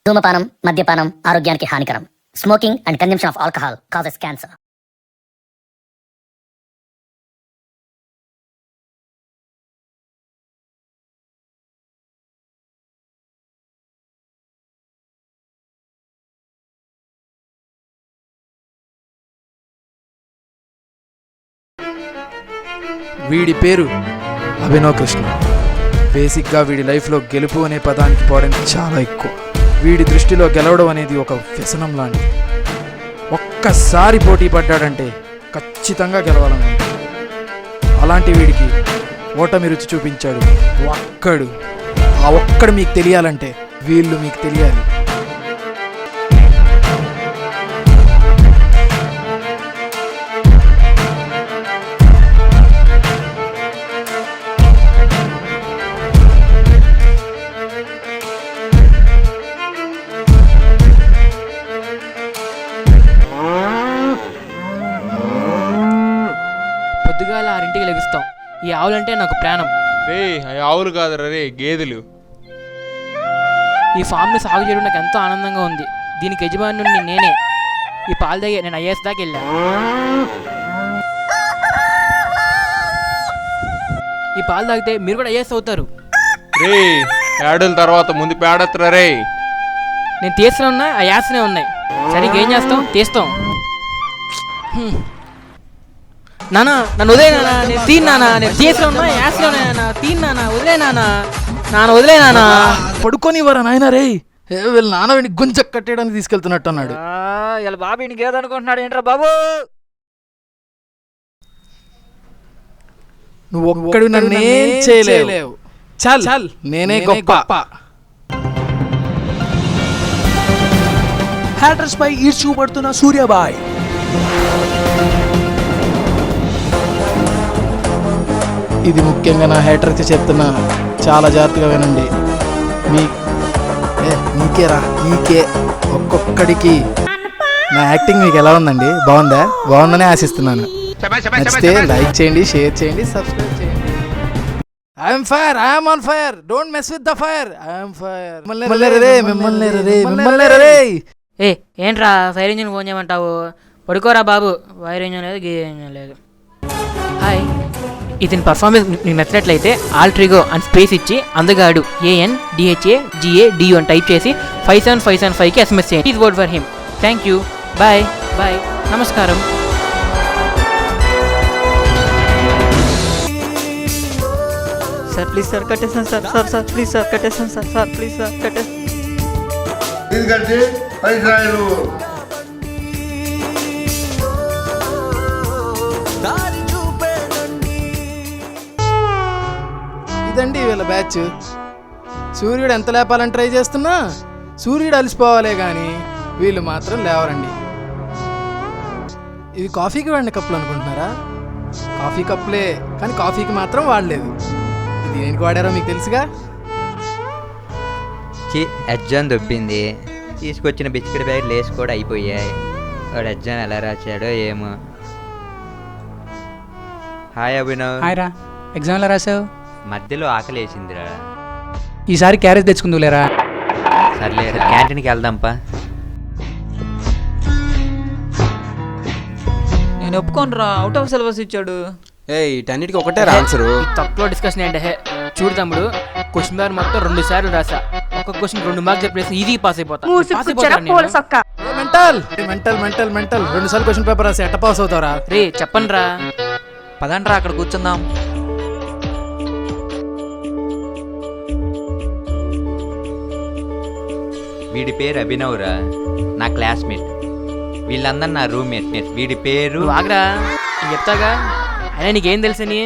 ధూమపానం, మద్యపానం ఆరోగ్యానికి హానికరం. Smoking and consumption of alcohol causes cancer. వీడి పేరు అభినవ్ కృష్ణ. బేసిక్గా వీడి లైఫ్లో గెలుపు అనే పదానికి పోవడానికి చాలా ఎక్కువ. వీడి దృష్టిలో గెలవడం అనేది ఒక వ్యసనం లాంటిది. ఒక్కసారి పోటీ పడ్డాడంటే ఖచ్చితంగా గెలవాలన్నా. అలాంటి వీడికి ఓటమి రుచి చూపించాడు ఒక్కడు. ఆ ఒక్కడు మీకు తెలియాలంటే వీళ్ళు మీకు తెలియాలి. పొద్దుగాల 6ంటికి లెగుస్తాం. ఈ ఆవులంటే నాకు ప్రాణం. రే ఆవులు కాదురా రే, గేదెలు. ఈ ఫామ్ని సాగు చేయడం నాకు ఎంతో ఆనందంగా ఉంది. దీనికి యజమానుడిని నేనే. ఈ పాలు తాగి నేను ఐఏఎస్ దాకా వెళ్ళా. ఈ పాలు తాగితే మీరు కూడా ఐఏఎస్ అవుతారు. రే పేడల తర్వాత ముందు పేడెత్తరా రే. నేను తీస్తూనే ఉన్నా, ఆ యాసనే ఉన్నాయి. సరే ఇంకేం చేస్తాం, తీస్తాం. నానా నన్ను వదిలే నానా, నేను తీన్నానా, నేను తీసిన ఉన్నా యాసలో ఉన్నాయన్నా, తీన్నానా వదిలే నానా, నాన్న వదిలే నానా. పడుకొని వరా నాయన రే. వీళ్ళ నాన్న వీడిని గుంజ కట్టేయడానికి తీసుకెళ్తున్నట్టు అన్నాడు. ఇలా బాబు ఇంటికి ఏదనుకుంటున్నాడు ఏంట్రా బాబు. నువ్వు ఒక్కడు నన్నేం చేయలేవు. చల్ నేనే గొప్ప. హ్యాటర్స్ పై ఈడ్చి చూపడుతున్న సూర్యాబాయ్. ఇది ముఖ్యంగా నా హేటర్కి చెప్తున్నా, చాలా జాగ్రత్తగా వినండి. నీకే ఒక్కొక్కడికి నా యాక్టింగ్ మీకు ఎలా ఉందండి? బాగుందని ఆశిస్తున్నాను. నచ్చితే లైక్ చేయండి, షేర్ చేయండి, సబ్స్క్రైబ్ చేయండి. I'm on fire, don't mess with the fire. I'm fire. మిమ్మల్ని ఏ ఏంట్రా ఫైర్ ఇంజిన్ ఫోన్ చేయమంటావు? పడుకోరా బాబు. వైర్ ఇంజిన్ లేదు, గీ ఇంజిన్ లేదు. హాయ్, ఇతని పర్ఫార్మెన్స్ మీకు నచ్చినట్లయితే ఆల్ట్రిగో అని స్పేస్ ఇచ్చి అందగాడు ANDHAGADU అని టైప్ చేసి 57575కి SMS చేయండి. Please vote for him. Thank you. Bye bye. నమస్కారం. సార్ ప్లీజ్ సార్ కట్టేసాను సార్ ప్లీజ్ సార్ కట్టేసాను సార్ ప్లీజ్ సార్ కట్టేసాను. ఇదండి వీళ్ళ బ్యాచ్. సూర్యుడు ఎంత లేపాలని ట్రై చేస్తున్నా సూర్యుడు అలసిపోవాలే కానీ వీళ్ళు మాత్రం లేవరండి. ఇవి కాఫీకి వాడిన కప్పులు అనుకుంటున్నారా? కాఫీ కప్పులే, కానీ కాఫీకి మాత్రం వాడలేదు. ఇది దేనికి వాడారో మీకు తెలుసుగా. ఎగ్జామ్ దొబ్బింది. తీసుకొచ్చిన బిస్కెట్ బ్యాగ్ లేస్ కూడా అయిపోయాయి. వాడు ఎగ్జామ్ ఎలా రాశాడో ఏమో. హాయ్ అభినవ్. హాయ్ రా. ఎగ్జామ్ ఎలా రాసావు? మధ్యలో ఆకలి వేసిందిరా. ఈసారి క్యారేజ్ తెచ్చుకుందులేరా. సర్లేరా, క్యాంటీన్కి వెళ్దాంపా. నేను ఒప్పుకోనరా, అవుట్ ఆఫ్ సిలబస్ ఇచ్చాడు. వీటన్నిటికీ ఒకటే ఆన్సర్. తక్కువ డిస్కషన్ ఏంటే చూడు తమ్ముడు, క్వశ్చన్ పేపర్ మొత్తం 2 సార్లు రాసా. ఒక క్వశ్చన్ 2 మార్క్స్ చెప్పేసి ఇది పాస్ అయిపోతా. మెంటల్ 2 సార్లు క్వశ్చన్ పేపర్ రాసి ఎట్ట పాస్ అవుతారా? రే చెప్పండి రా. పదండ్రా అక్కడ కూర్చుందాం. వీడి పేరు అభినవ్ రా, నా క్లాస్మేట్. వీళ్ళందరూ నా రూమ్మేట్. వీడి పేరు ఆగ్రా చెప్తాగా. అయినా నీకేం తెలుసని?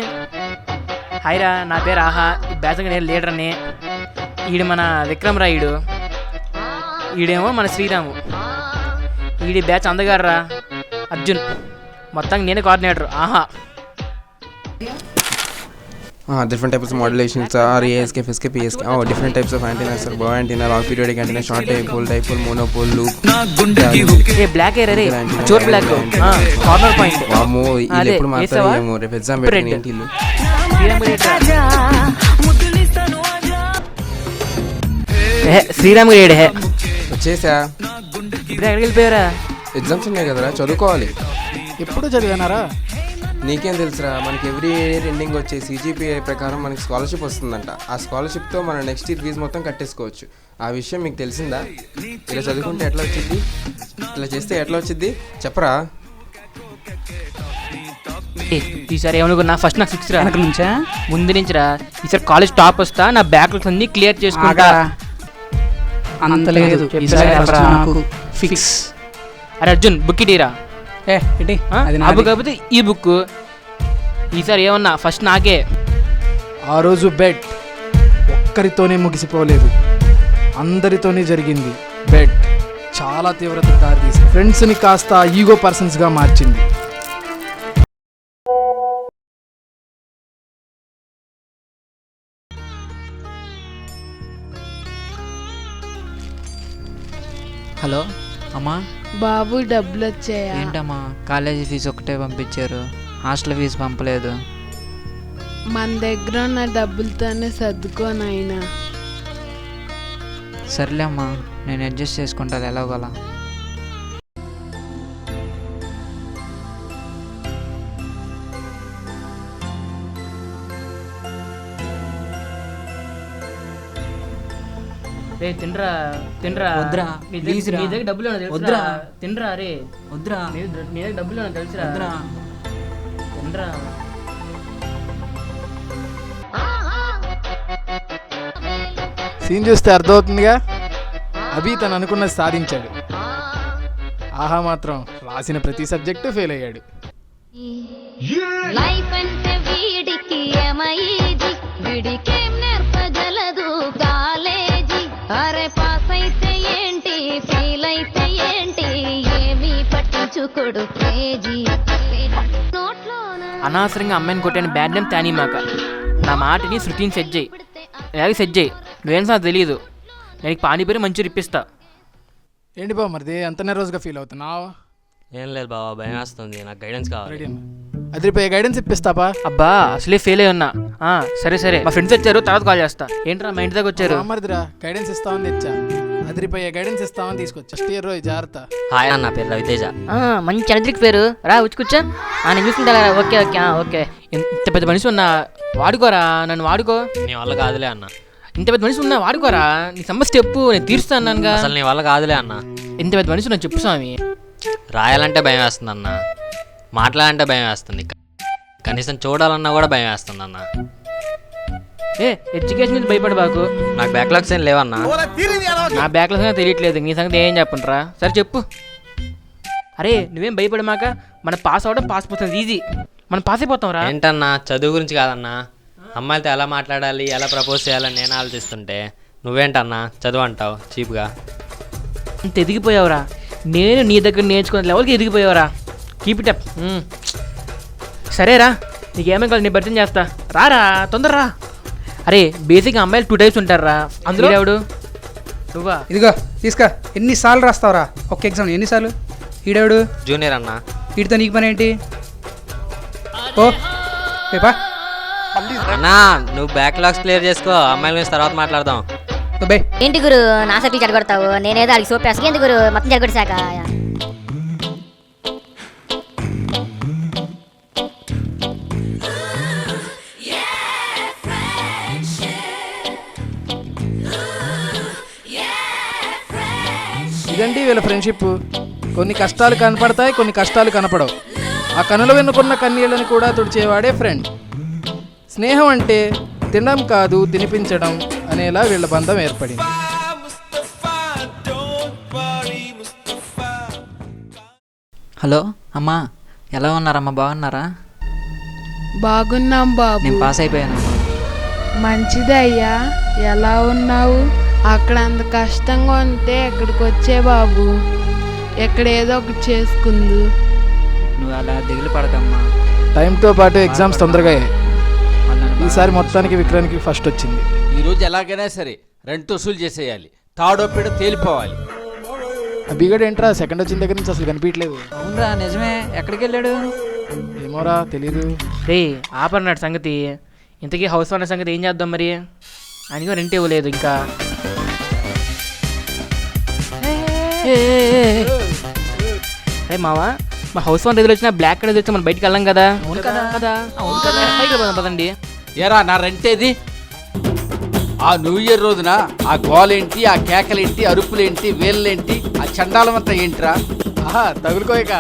హాయ్ రా, నా పేరు ఆహా. ఈ బ్యాచ్కి నేను లీడర్ని. ఈడు మన విక్రమ్ రా. ఈడేమో మన శ్రీరాము. ఈడి బ్యాచ్ అందగారు అర్జున్. మొత్తానికి నేనే కోఆర్డినేటర్. ఆహా. different types of modulations are ASK, FSK, PSK. Different types of antennas are bow antenna, long periodic antenna, short dipole, monopole, loop. A black A ray, Chor black. Corner point. వామ్మో, ఇది ఎప్పుడు మాట్లాడేమో. రేపు exam పెట్టిన ఏంటిలు. Sriram grade హే. ఇచ్చేసా. ఇప్పుడు ఎక్కడికి వెళ్ళిపోయారా? Exams ఉన్నాయి కదరా, చదువుకోవాలి. ఎప్పుడు చదివానారా? నీకేం తెలుసురా, మనకి ఎవ్రీ ఇయర్ ఎండింగ్ వచ్చే CGPA ప్రకారం మనకి స్కాలర్షిప్ వస్తుందంట. ఆ స్కాలర్షిప్తో మనం నెక్స్ట్ ఇయర్ ఫీజు మొత్తం కట్టేసుకోవచ్చు. ఆ విషయం మీకు తెలిసిందా? ఇలా చదువుకుంటే ఎట్లా వచ్చింది, ఇలా చేస్తే ఎట్లా వచ్చింది చెప్పరా? ఈసారి ఏమనుకున్నా, ఫస్ట్ నాకు 6 రా. వెనక నుంచా? ముందు నుంచి రా. ఈసారి కాలేజ్ టాప్ వస్తా, నా బ్యాక్లాగ్స్ అన్ని క్లియర్ చేసుకుంటా. అంత లేదు, ఈసారి first నాకు ఫిక్స్. అరే అర్జున్, బుక్ ఇటీరా. ఏంటి అది ఆ బుక్ కాకపోతే ఈ బుక్. ఈసారి ఏమన్నా ఫస్ట్ నాకే. ఆ రోజు బెట్ ఒక్కరితోనే ముగిసిపోలేదు, అందరితోనే జరిగింది. బెట్ చాలా తీవ్రతకు దారితీసింది, ఫ్రెండ్స్ని కాస్త ఈగో పర్సన్స్గా మార్చింది. హలో అమ్మా. బాబు డబ్బులు వచ్చాయా? ఏంటమ్మా కాలేజీ ఫీజు ఒకటే పంపించారు, హాస్టల్ ఫీజు పంపలేదు. మన దగ్గర ఉన్న డబ్బులతోనే సర్దుకోనైనా. సర్లే అమ్మా, నేను అడ్జస్ట్ చేసుకుంటాను ఎలాగోలా. రే తినరా తినరా. వద్దురా, నీ please రా. దగ్గర డబ్బులు ఏమన్నా తెలుసురా? వద్దురా. తినరా రే. వద్దురా. నీ దగ్గర డబ్బులు ఏమన్నా తెలుసురా? వద్దురా. తినరా. సీన్ చూస్తే అర్థమవుతుందిగా, అభి తను అనుకున్నది సాధించాడు. ఆహా మాత్రం రాసిన ప్రతి సబ్జెక్టు ఫెయిల్ అయ్యాడు. లైఫ్ అంటే వీడికి ఏమయ్యేది, వీడికేం నేర్పగలదు కాలేజీ. అరే పాస్ అయితే ఏంటి, ఫెయిల్ అయితే ఏంటి, ఏమీ పట్టించుకోడు కేజీ. అనవసరంగా అమ్మాయిని కొట్టాను బ్యాడ్ నేమ్ తాని మాక. నా మాటని శృతిని సెట్ చేయి, అలాగే సెట్ చేయి. నువ్వేం నాకు తెలియదు, నేను పానీపూరి మంచి ఇప్పిస్తా. ఏంటి బావ మరిది అంత రోజుగా ఫీల్ అవుతున్నావు? ఏం లేదు బాబా, భయం వేస్తుంది, నాకు గైడెన్స్ కావాలి. రెడీ అన్న, అదిరిపోయే గైడెన్స్ ఇప్పిస్తాపా? అబ్బా అసలే ఫెయిల్ అయి ఉన్నా. సరే సరే, మా ఫ్రెండ్స్ వచ్చారు, తర్వాత కాల్ చేస్తా. ఏంట్రా మా ఇంటి దగ్గర వచ్చారు? మరిదిరా గైడెన్స్ ఇస్తామని తెచ్చా, అదిరిపోయే గైడెన్స్ ఇస్తామని తీసుకొచ్చా. ఫస్ట్ ఇయర్ రోజు జాగ్రత్త. హాయ్ అన్న, పేరు రవితేజ. మంచి చంద్రిక్ పేరు, రా వచ్చి కూర్చో. నేను చూసుకుంటా. Okay okay okay. ఇంత పెద్ద మనిషి ఉన్నా వాడుకోరా, నన్ను వాడుకో. నీ వల్ల కాదులే అన్న. ఇంత పెద్ద మనిషి ఉన్నా వాడుకోరా, నీ సమస్య చెప్పు, నేను తీరుస్తా అన్నానుగా. అసలు నీ వల్ల కాదులే అన్న. ఇంత పెద్ద మనిషి ఉన్నా చెప్పు స్వామి. రాయాలంటే భయం వేస్తుంది అన్న, మాట్లాడాలంటే భయం వేస్తుంది, కనీసం చూడాలన్నా కూడా భయం వేస్తుంది అన్న. ఎడ్యుకేషన్ మీద భయపడి బాకు. నాకు బ్యాక్లాగ్స్ ఏం లేవన్నా. నా బ్యాక్ల సంగతి తెలియట్లేదు, నీ సంగతి ఏం చెప్పండిరా. సరే చెప్పు. అరే నువ్వేం భయపడి మాక, మనం పాస్ అవ్వడం పాస్ పోతుంది ఈజీ, మనం పాస్ అయిపోతాం రా. ఏంటన్నా చదువు గురించి కాదన్నా, అమ్మాయిలతో ఎలా మాట్లాడాలి, ఎలా ప్రపోజ్ చేయాలని నేను ఆలోచిస్తుంటే నువ్వేంటన్నా చదువు అంటావు చీప్గా. అంత ఎదిగిపోయావురా, నేను నీ దగ్గర నేర్చుకునే లెవెల్కి ఎదిగిపోయావురా. Keep it up. సరేరా, నీకేమేం కావాలి నేను భర్తీ చేస్తా, రారా తొందరరా. అరే బేసిక్గా అమ్మాయిలు 2 టైప్స్ ఉంటారా, అందులో ఎవడు? నువ్వా? ఇదిగో తీసుకా. ఎన్నిసార్లు రాస్తావురా ఒక ఎగ్జామ్? ఎన్నిసార్లు? ఈడెవడు? జూనియర్ అన్నా. వీడితో నీకు పని ఏంటి? ఓ పేపా అన్నా నువ్వు బ్యాక్లాగ్స్ క్లియర్ చేసుకో, అమ్మాయిల గురించి తర్వాత మాట్లాడదాం. ఏంటి గురు నా సర్కిల్ చెడగొడతావు? నేనేదో అడిగి సోపేస్తా. ఏంటి గురు మొత్తం చెడగొట్టేశాక? ఇదండి వీళ్ళ ఫ్రెండ్షిప్. కొన్ని కష్టాలు కనపడతాయి, కొన్ని కష్టాలు కనపడవు. ఆ కనులు వెన్నుకున్న కన్నీళ్ళని కూడా తుడిచేవాడే ఫ్రెండ్. స్నేహం అంటే తినడం కాదు తినిపించడం అనేలా వీళ్ళ బంధం ఏర్పడింది. హలో అమ్మా, ఎలా ఉన్నారమ్మా? బాగున్నారా? బాగున్నాం బాబు. నేను పాస్ అయిపోయానమ్మా. మంచిదే అయ్యా. ఎలా ఉన్నావు? అక్కడ అంత కష్టంగా ఉంటే ఎక్కడికి వచ్చే బాబు, ఎక్కడ ఏదో ఒకటి చేసుకుందు. నువ్వు అలా దిగులు పడకమ్మా. టైంతో పాటు ఎగ్జామ్స్ తొందరగా అయ్యాయి. ఈసారి మొత్తానికి విక్రానికి ఫస్ట్ వచ్చింది. ఈరోజు ఎలాగైనా సరే రెంట్ వసూలు చేసేయాలి, తాడో పేడ తేలిపోవాలి. అభిగడ్ ఏంట్రా సెకండ్ వచ్చిన దగ్గర నుంచి అసలు కనిపించలేదు. అవునరా నిజమే, ఎక్కడికి వెళ్ళాడు? ఏమోరా తెలీదు. రే ఆపన్నాడు సంగతి. ఇంతకీ హౌస్ ఓనర్ సంగతి ఏం చేద్దాం మరి? ఆయనగా రెంట్ ఇవ్వలేదు ఇంకా. అరే మావా, మా హౌస్ వన్ రిజల్ట్ వచ్చిన బ్లాక్ కలర్ వచ్చి మనం బయటికి వెళ్ళాం కదా. కదా పైకి పోదాం పదండి. ఎరా నా రెంటేది? ఆ న్యూ ఇయర్ రోజున ఆ గోలేంటి, ఆ కేకలేంటి, అరుపులేంటి, వేళ్ళేంటి, ఆ చండాలం అంతా ఏంట్రా? తగులుకోయక.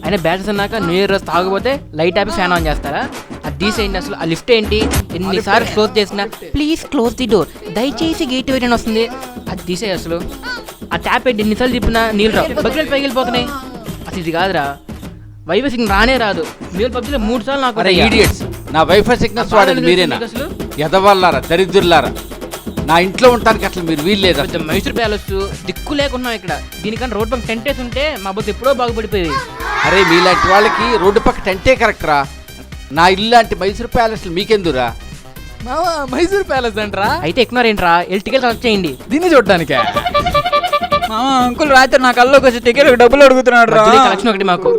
అయినా బ్యాటరీస్ అన్నాక న్యూ ఇయర్ రోజు తాగబోతే లైట్ ఆపి ఫ్యాన్ ఆన్ చేస్తారా? అది తీసేయండి. అసలు ఆ లిఫ్ట్ ఏంటి, ఎన్నిసార్లు క్లోజ్ చేసినా ప్లీజ్ క్లోజ్ ది డోర్, దయచేసి గేట్ వేయడం వస్తుంది. అది తీసేయి. అసలు ఆ ట్యాప్ ఏంటి, ఎన్నిసార్లు చెప్పినా నీళ్ళు రావు, బకెట్ పైకి వెళ్ళిపోతున్నాయి. అసలు ఇది కాదురా, వైఫై సిగ్నల్ రానే రాదు. మీరు పబ్జీలో 3 సార్లు నాకు ఈడియట్స్, నా వైఫై సిగ్నల్స్ వాడేది మీరేనా? అసలు ఎదవల్లారా, దరిద్రులారా, నా ఇంట్లో ఉండటానికి అసలు మీరు వీల్లేదు. కొంచెం మైసూర్ ప్యాలెస్ దిక్కు లేకున్నాం ఇక్కడ. దీనికన్నా రోడ్ పక్కన టెంట్ వేసి ఉంటే మా బస్సు ఎప్పుడో బాగుపడిపోయేది. అరే మీలాంటి వాళ్ళకి రోడ్డు పక్క టెంటే కరెక్ట్ రా. నా ఇల్లు లాంటి మైసూర్ ప్యాలెస్లు మీకెందురా? మైసూర్ ప్యాలెస్ అంటరా? అయితే ఎక్కువ ఏంట్రా, వెళ్ళి టికెట్ కలెక్ట్ చేయండి. దీన్ని చూడడానికే? అంకుల్ రాత్రి నా కల్లోకి వచ్చి టికెట్ డబ్బులు అడుగుతున్నాడు రా. కలెక్షన్ ఒకటి మాకు.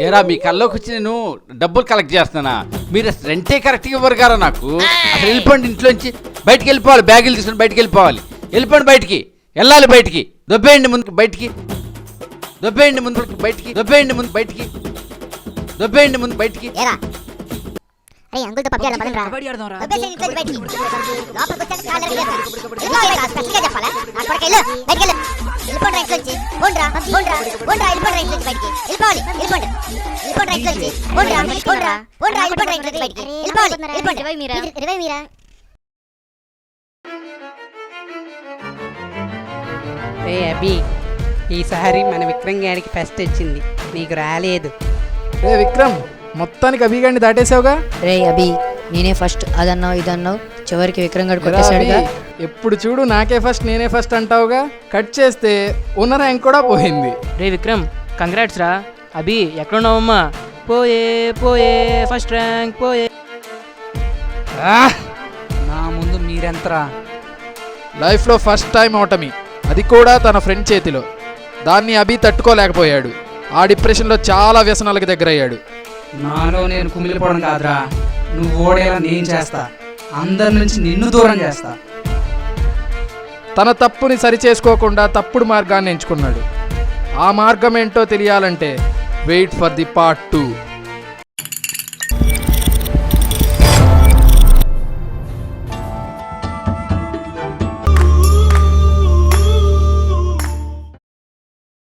ఏరా మీ కల్లోకి వచ్చి నేను డబ్బులు కలెక్ట్ చేస్తానా? మీరు రెంటే కరెక్ట్గా ఇవ్వరు గారా నాకు. అసలు వెళ్ళిపోండి, ఇంట్లోంచి బయటికి వెళ్ళిపోవాలి, బ్యాగులు తీసుకుని బయటికి వెళ్ళిపోవాలి. వెళ్ళిపోండి బయటికి, వెళ్ళాలి బయటికి. దొబ్బేయండి ముందుకు బయటికి, దొబ్బేయండి ముందు బయటికి, దొబ్బేయండి ముందు బయటికి, దొబ్బేయండి ముందు బయటికి. అరే అంకుల్ తో పబ్జీ ఆడదాం పదండి రా. కబడ్డీ ఆడదాం రా. దొబ్బేసి ఇంట్లో బయటికి లోపలికి వచ్చాక కాలర్ చేస్తా. ఇదిగో స్పెషల్గా చెప్పాలా? నా కొడుకు వెళ్ళు, బయటికి వెళ్ళు. వెళ్ళిపోండి రైట్ నుంచి. పోండ్రా పోండ్రా పోండ్రా, వెళ్ళిపోండి రైట్ నుంచి బయటికి. వెళ్ళిపోవాలి, వెళ్ళిపోండి. వెళ్ళిపోండి రైట్ నుంచి. పోండ్రా పోండ్రా పోండ్రా, వెళ్ళిపోండి రైట్ నుంచి బయటికి. వెళ్ళిపోవాలి, వెళ్ళిపోండి. 20 మీరా? రే అభి, ఈసారి మన విక్రమ్ గారికి ఫస్ట్ వచ్చింది, నీకు రాలేదు. రే విక్రమ్, మొత్తానికి అభిగాడిని దాటేసావుగా. రే అభి, నేనే ఫస్ట్ అదన్నావు ఇదన్నావు, చివరికి విక్రమ్ గడు కొట్టేశాడుగా. ఎప్పుడు చూడు నాకే ఫస్ట్ నేనే ఫస్ట్ అంటావుగా. కట్ చేస్తే ఉన్న ర్యాంక్ కూడా పోయింది. రే విక్రమ్, కంగ్రాట్స్ రా. అభి ఎక్కడున్నావమ్మా? పోయే పోయే ఫస్ట్ ర్యాంక్ పోయే. నా ముందు మీరెంతరా? లైఫ్లో ఫస్ట్ టైం ఓటమి, అది కూడా తన ఫ్రెండ్ చేతిలో. దాన్ని అభి తట్టుకోలేకపోయాడు. ఆ డిప్రెషన్లో చాలా వ్యసనాలకు దగ్గరయ్యాడు. నాలో నేను కుమిలిపోవడం కాదురా, నువ్వు ఓడేలా నేను చేస్తా. అందరి నుంచి నిన్ను దూరం చేస్తా. తన తప్పుని సరిచేసుకోకుండా తప్పుడు మార్గాన్ని ఎంచుకున్నాడు. ఆ మార్గం ఏంటో తెలియాలంటే వెయిట్ ఫర్ ది పార్ట్ 2.